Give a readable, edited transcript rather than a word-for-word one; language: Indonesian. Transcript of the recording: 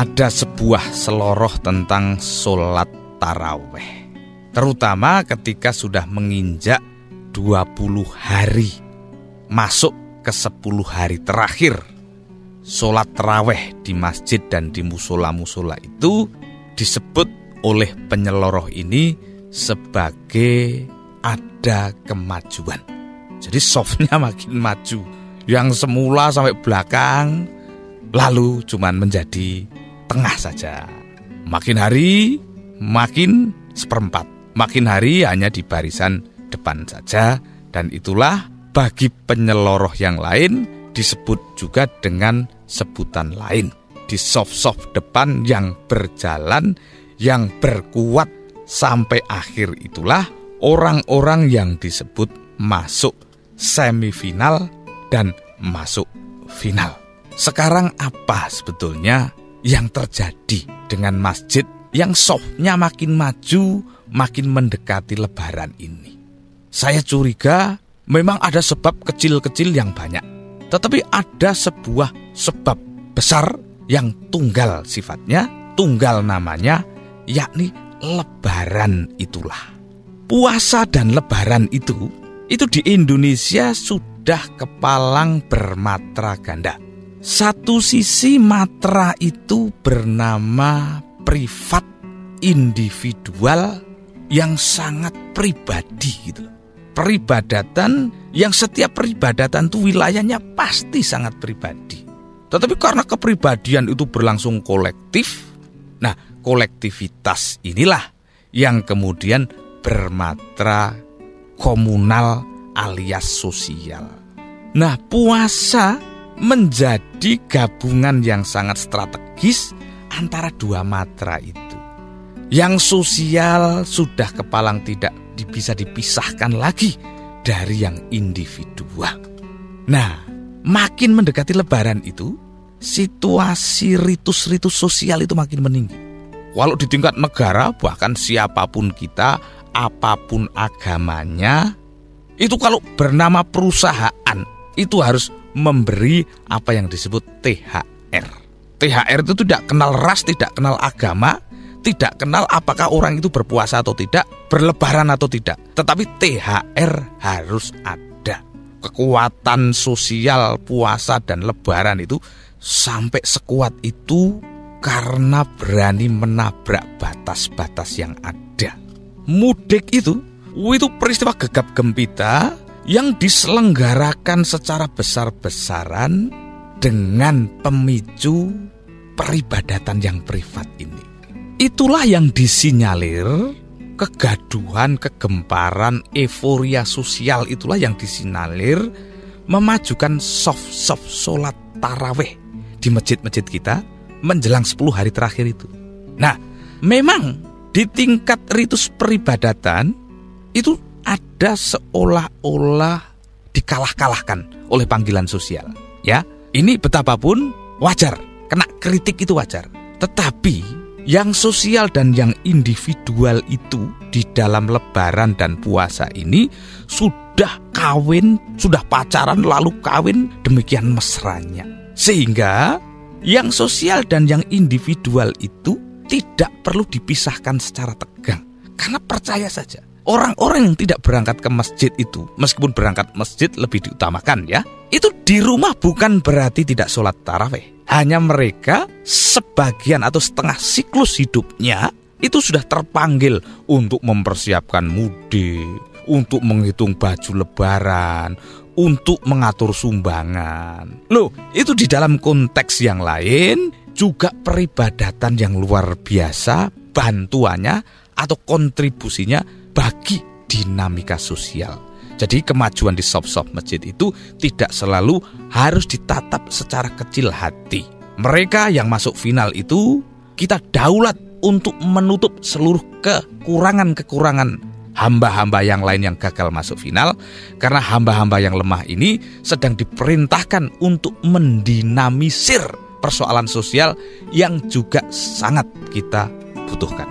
ada sebuah seloroh tentang sholat taraweh. Terutama ketika sudah menginjak 20 hari, masuk ke 10 hari terakhir. Sholat taraweh di masjid dan di musola-musola itu disebut oleh penyeloroh ini sebagai ada kemajuan. Jadi softnya makin maju. Yang semula sampai belakang, lalu cuman menjadi tengah saja. Makin hari makin seperempat, makin hari hanya di barisan depan saja. Dan itulah bagi penyeloroh yang lain disebut juga dengan sebutan lain. Di soft-soft depan yang berjalan, yang berkuat sampai akhir, itulah orang-orang yang disebut masuk semifinal dan masuk final. Sekarang apa sebetulnya yang terjadi dengan masjid yang softnya makin maju, makin mendekati lebaran ini? Saya curiga memang ada sebab kecil-kecil yang banyak, tetapi ada sebuah sebab besar yang tunggal sifatnya, tunggal namanya, yakni lebaran itulah. Puasa dan lebaran itu di Indonesia sudah kepalang bermatra ganda. Satu sisi matra itu bernama privat, individual, yang sangat pribadi gitu. Peribadatan yang setiap peribadatan itu wilayahnya pasti sangat pribadi. Tetapi karena kepribadian itu berlangsung kolektif, nah kolektivitas inilah yang kemudian bermatra komunal alias sosial. Nah, puasa menjadi gabungan yang sangat strategis antara dua matra itu. Yang sosial sudah kepalang tidak bisa dipisahkan lagi dari yang individual. Nah, makin mendekati lebaran itu, situasi ritus-ritus sosial itu makin meninggi. Walau di tingkat negara, bahkan siapapun kita, apapun agamanya, itu kalau bernama perusahaan itu harus memberi apa yang disebut THR. THR itu tidak kenal ras, tidak kenal agama, tidak kenal apakah orang itu berpuasa atau tidak, berlebaran atau tidak. Tetapi THR harus ada. Kekuatan sosial puasa dan lebaran itu sampai sekuat itu karena berani menabrak batas-batas yang ada. Mudik itu peristiwa gegap gempita yang diselenggarakan secara besar-besaran dengan pemicu peribadatan yang privat ini. Itulah yang disinyalir kegaduhan, kegemparan, euforia sosial, itulah yang disinyalir memajukan soft sholat taraweh di masjid-masjid kita menjelang 10 hari terakhir itu. Nah, memang di tingkat ritus peribadatan itu ada seolah-olah dikalah-kalahkan oleh panggilan sosial. Ya, ini betapapun wajar, kena kritik itu wajar. Tetapi yang sosial dan yang individual itu di dalam lebaran dan puasa ini sudah kawin, sudah pacaran lalu kawin demikian mesranya. Sehingga yang sosial dan yang individual itu tidak perlu dipisahkan secara tegang. Karena percaya saja, orang-orang yang tidak berangkat ke masjid itu, meskipun berangkat masjid lebih diutamakan ya, itu di rumah bukan berarti tidak sholat taraweh. Hanya mereka sebagian atau setengah siklus hidupnya itu sudah terpanggil untuk mempersiapkan mudik, untuk menghitung baju lebaran, untuk mengatur sumbangan. Loh, itu di dalam konteks yang lain juga peribadatan yang luar biasa, bantuannya atau kontribusinya bagi dinamika sosial. Jadi kemajuan di soft-soft masjid itu tidak selalu harus ditatap secara kecil hati. Mereka yang masuk final itu kita daulat untuk menutup seluruh kekurangan-kekurangan hamba-hamba yang lain yang gagal masuk final. Karena hamba-hamba yang lemah ini sedang diperintahkan untuk mendinamisir persoalan sosial yang juga sangat kita butuhkan.